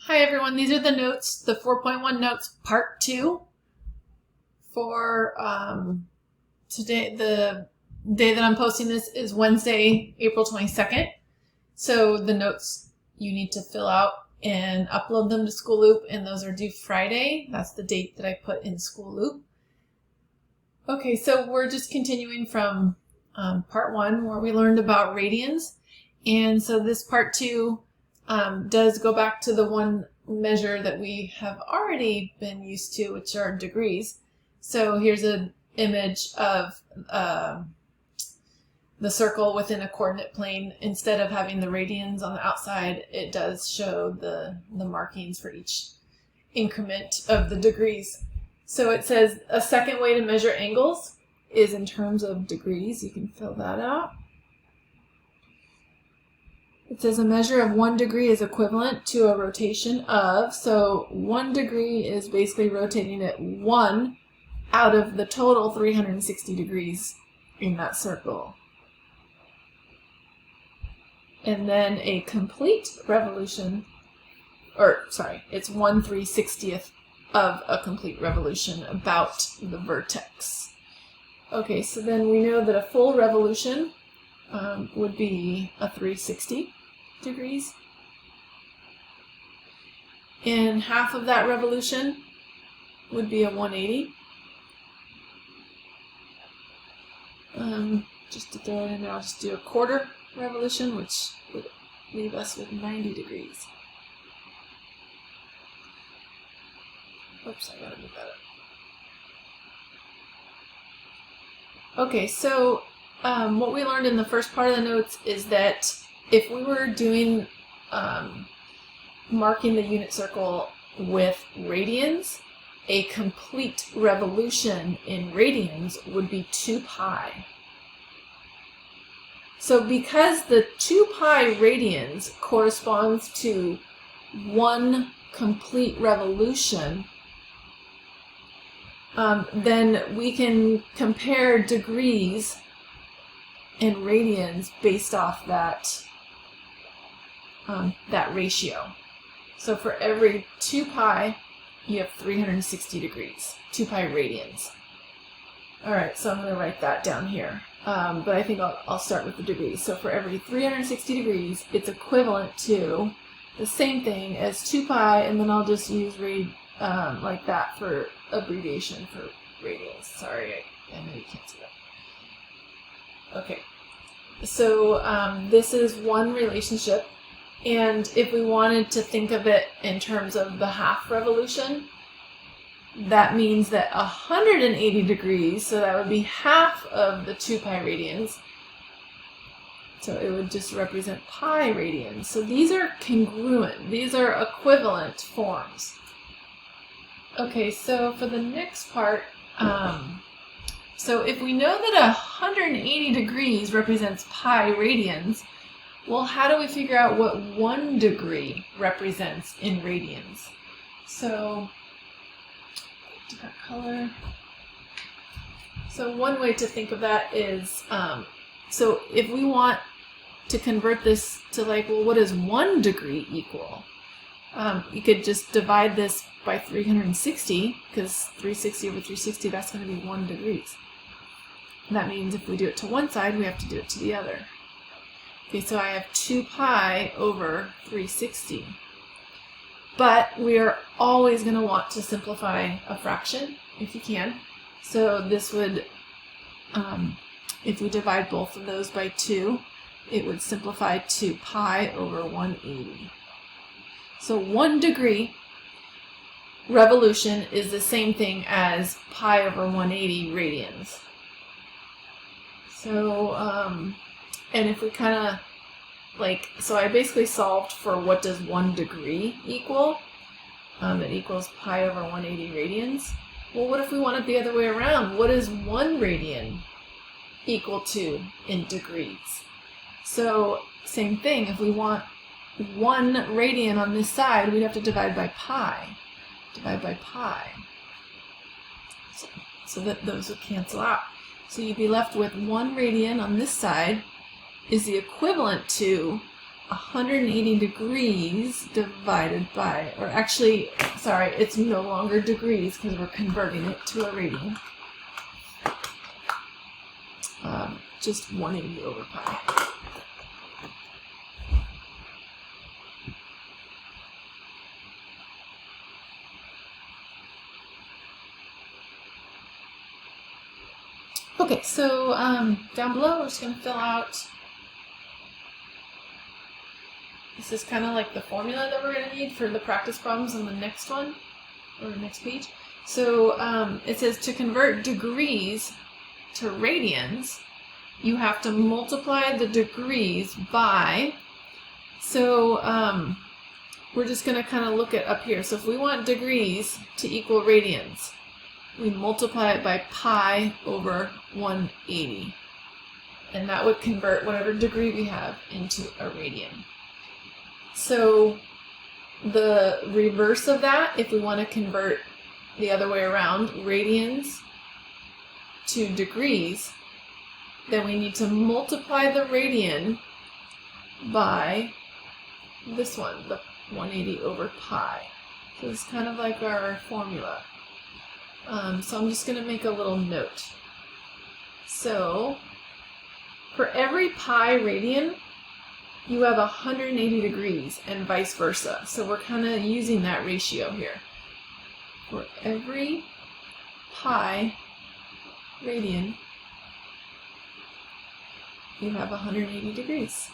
Hi everyone, these are the notes, the 4.1 notes, part 2 for today. The day that I'm posting this is Wednesday, April 22nd. So the notes you need to fill out and upload them to School Loop, and those are due Friday. That's the date that I put in School Loop. Okay, so we're just continuing from part 1 where we learned about radians. And so this part 2 does go back to the one measure that we have already been used to, which are degrees. So here's an image of the circle within a coordinate plane. Instead of having the radians on the outside, it does show the markings for each increment of the degrees. So it says a second way to measure angles is in terms of degrees. You can fill that out. It says a measure of 1 degree is equivalent to a rotation of, so 1 degree is basically rotating it 1 out of the total 360 degrees in that circle. And then a complete revolution, it's 1/360th of a complete revolution about the vertex. Okay, so then we know that a full revolution would be a 360 degrees. And half of that revolution would be a 180. Just to throw it in there, I'll just do a quarter revolution, which would leave us with 90 degrees. Oops, I gotta move that up. Okay, so what we learned in the first part of the notes is that if we were doing marking the unit circle with radians, a complete revolution in radians would be 2 pi. So because the 2 pi radians corresponds to 1 complete revolution, then we can compare degrees and radians based off that ratio. So for every 2 pi, you have 360 degrees, 2 pi radians. All right, so I'm going to write that down here, but I think I'll start with the degrees. So for every 360 degrees, it's equivalent to the same thing as 2 pi, and then I'll just use like that for abbreviation for radians. Sorry, I know you can't see that. Okay, so this is one relationship, and if we wanted to think of it in terms of the half revolution, that means that 180 degrees, so that would be half of the 2 pi radians, so it would just represent pi radians. So these are congruent, these are equivalent forms. Okay, so for the next part, so if we know that 180 degrees represents pi radians, well, how do we figure out what 1 degree represents in radians? So, different color. So one way to think of that is, so if we want to convert this to like, well, what does 1 degree equal? You could just divide this by 360, because 360 over 360, that's going to be 1 degrees. And that means if we do it to one side, we have to do it to the other. Okay, so I have 2 pi over 360. But we are always going to want to simplify a fraction, if you can. So this would, if we divide both of those by 2, it would simplify to pi over 180. So 1 degree revolution is the same thing as pi over 180 radians. So, and if we kind of so I basically solved for what does 1 degree equal. It equals pi over 180 radians. Well, what if we want it the other way around? What is 1 radian equal to in degrees? So same thing, if we want 1 radian on this side, we'd have to divide by pi. Divide by pi. So that those would cancel out. So you'd be left with 1 radian on this side is the equivalent to 180 degrees divided by, or actually, sorry, it's no longer degrees because we're converting it to a radian. Just 180 over pi. Okay, so down below we're just going to fill out, this is kind of like the formula that we're going to need for the practice problems on the next one, or next page. So it says to convert degrees to radians, you have to multiply the degrees by, so we're just going to kind of look at up here. So if we want degrees to equal radians, we multiply it by pi over 180. And that would convert whatever degree we have into a radian. So the reverse of that, if we want to convert the other way around, radians to degrees, then we need to multiply the radian by this one, the 180 over pi. So it's kind of like our formula. So I'm just going to make a little note. So for every pi radian, you have 180 degrees and vice versa. So we're kind of using that ratio here. For every pi radian, you have 180 degrees.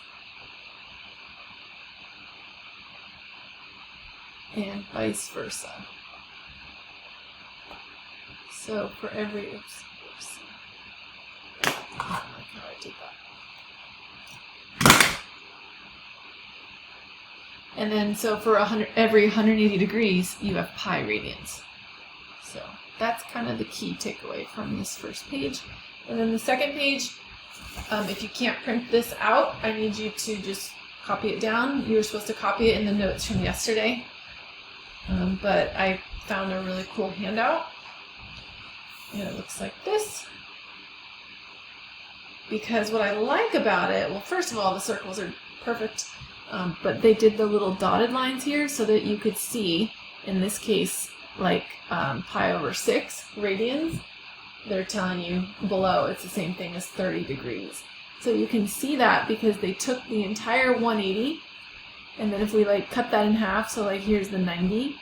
And vice versa. So for every, oops. I don't like how I did that. And then, so for every 180 degrees, you have pi radians. So that's kind of the key takeaway from this first page. And then the second page, if you can't print this out, I need you to just copy it down. You were supposed to copy it in the notes from yesterday, but I found a really cool handout. And it looks like this. Because what I like about it, well, first of all, the circles are perfect, but they did the little dotted lines here so that you could see, in this case, like pi over 6 radians. They're telling you below it's the same thing as 30 degrees. So you can see that because they took the entire 180, and then if we like cut that in half, so like here's the 90,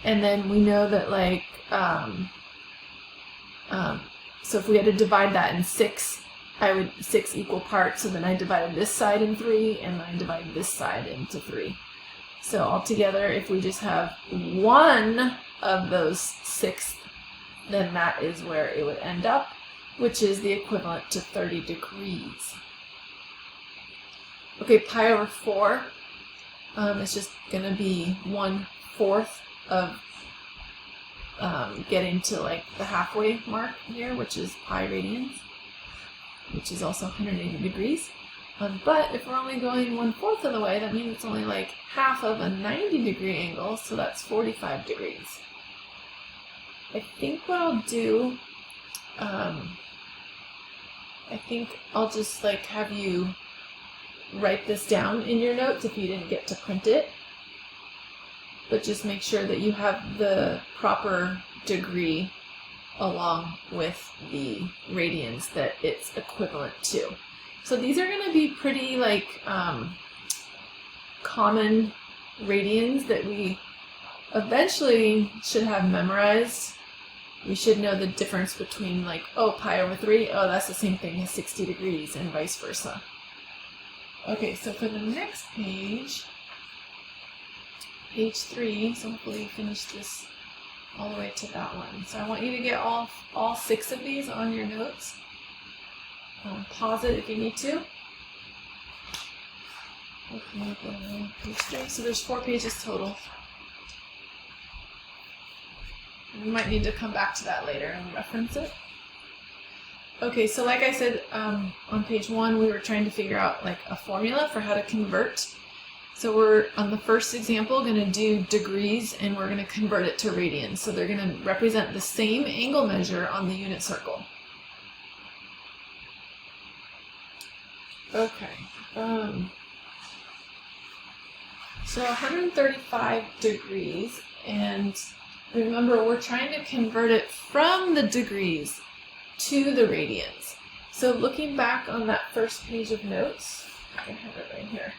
and then we know that like, so if we had to divide that in 6, 6 equal parts, so then I divided this side in 3, and I divided this side into 3. So altogether, if we just have one of those 6, then that is where it would end up, which is the equivalent to 30 degrees. Okay, pi over 4 is just going to be 1/4 of getting to like the halfway mark here, which is pi radians, which is also 180 degrees. But if we're only going 1/4 of the way, that means it's only like half of a 90-degree angle, so that's 45 degrees. I think what I'll do, I think I'll just like have you write this down in your notes if you didn't get to print it. But just make sure that you have the proper degree along with the radians that it's equivalent to. So these are going to be pretty like common radians that we eventually should have memorized. We should know the difference between like, oh, pi over 3, oh, that's the same thing as 60 degrees, and vice versa. Okay, so for the next page, page 3, so hopefully you finish this all the way to that one. So I want you to get all 6 of these on your notes. Pause it if you need to. Open up page 3. So there's 4 pages total. We might need to come back to that later and reference it. Okay, so like I said, on page 1, we were trying to figure out like a formula for how to convert. So we're, on the first example, going to do degrees, and we're going to convert it to radians. So they're going to represent the same angle measure on the unit circle. Okay. So 135 degrees, and remember we're trying to convert it from the degrees to the radians. So looking back on that first page of notes, I have it right here.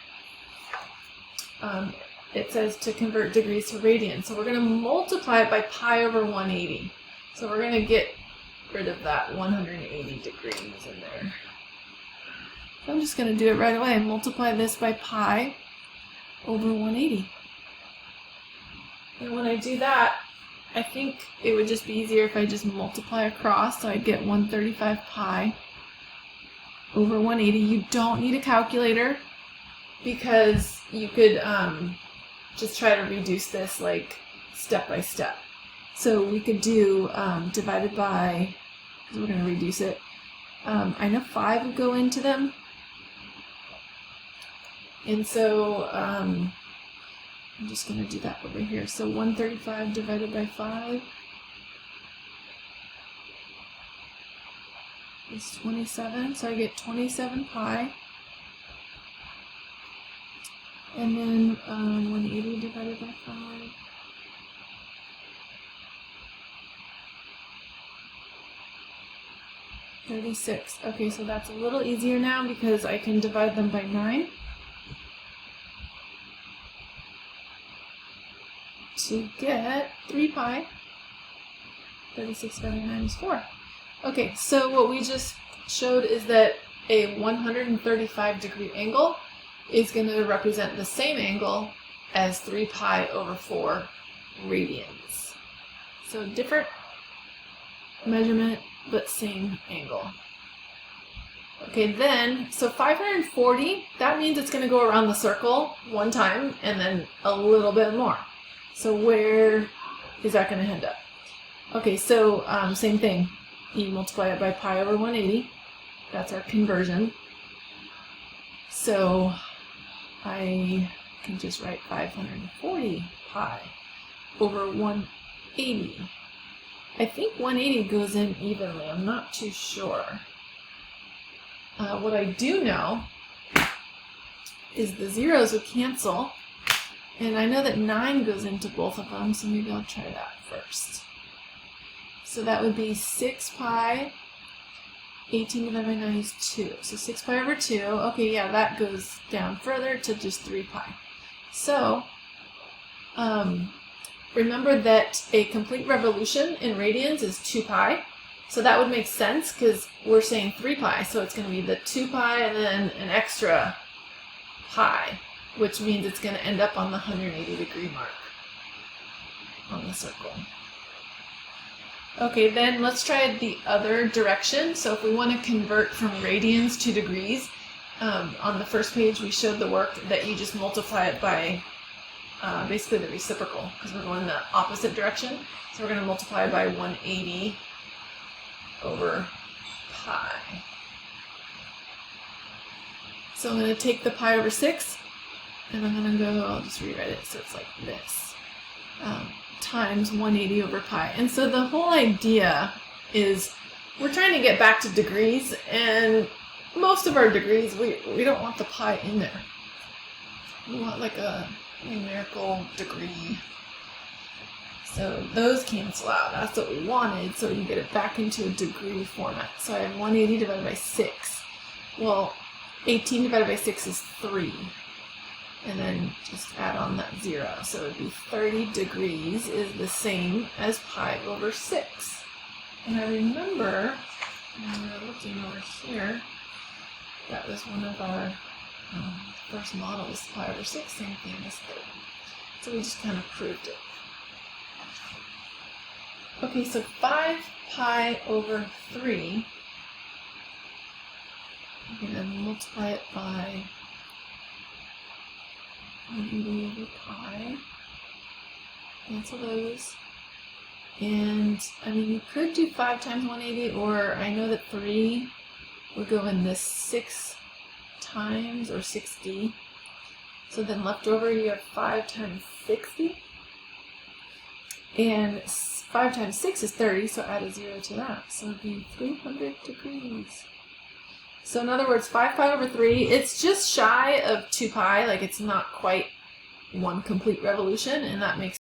It says to convert degrees to radians. So we're going to multiply it by pi over 180. So we're going to get rid of that 180 degrees in there. So I'm just going to do it right away and multiply this by pi over 180. And when I do that, I think it would just be easier if I just multiply across. So I get 135 pi over 180. You don't need a calculator because you could just try to reduce this like step by step. So we could do divided by, because we're going to reduce it. I know 5 would go into them. And so I'm just going to do that over here. So 135 divided by 5 is 27. So I get 27 pi. And then 180 divided by 5. $36. Okay, so that's a little easier now because I can divide them by 9 to get 3 pi. 36 divided by 9 is 4. Okay, so what we just showed is that a 135 degree angle is going to represent the same angle as 3 pi over 4 radians. So different measurement, but same angle. Okay, then, so 540, that means it's going to go around the circle one time and then a little bit more. So where is that going to end up? Okay, so same thing. You multiply it by pi over 180. That's our conversion. So I can just write 540 pi over 180. I think 180 goes in evenly. I'm not too sure. What I do know is the zeros would cancel, and I know that 9 goes into both of them, so maybe I'll try that first. So that would be 6 pi, 18 divided by 9 is 2. So 6 pi over 2, okay, yeah, that goes down further to just 3 pi. So, remember that a complete revolution in radians is 2 pi. So that would make sense because we're saying 3 pi, so it's going to be the 2 pi and then an extra pi, which means it's going to end up on the 180 degree mark on the circle. Okay, then let's try the other direction. So if we want to convert from radians to degrees, on the first page we showed the work that you just multiply it by basically the reciprocal, because we're going the opposite direction. So we're going to multiply by 180 over pi. So I'm going to take the pi over 6, and I'm going to go, I'll just rewrite it so it's like this, times 180 over pi. And so the whole idea is we're trying to get back to degrees, and most of our degrees, we don't want the pi in there. We want like a numerical degree. So those cancel out. That's what we wanted, so we can get it back into a degree format. So I have 180 divided by 6. Well, 18 divided by 6 is 3. And then just add on that 0. So it would be 30 degrees is the same as pi over 6. And I remember, when we were looking over here, that was one of our first models, pi over 6, same thing as 30. So we just kind of proved it. Okay, so 5 pi over 3, I'm going to multiply it by 180 over pi, cancel those, and I mean you could do 5 times 180, or I know that 3 would go in this 6 times, or 60, so then left over you have 5 times 60, and 5 times 6 is 30, so add a 0 to that, so it would be 300 degrees. So in other words, 5 pi over 3, it's just shy of 2 pi, like it's not quite 1 complete revolution, and that makes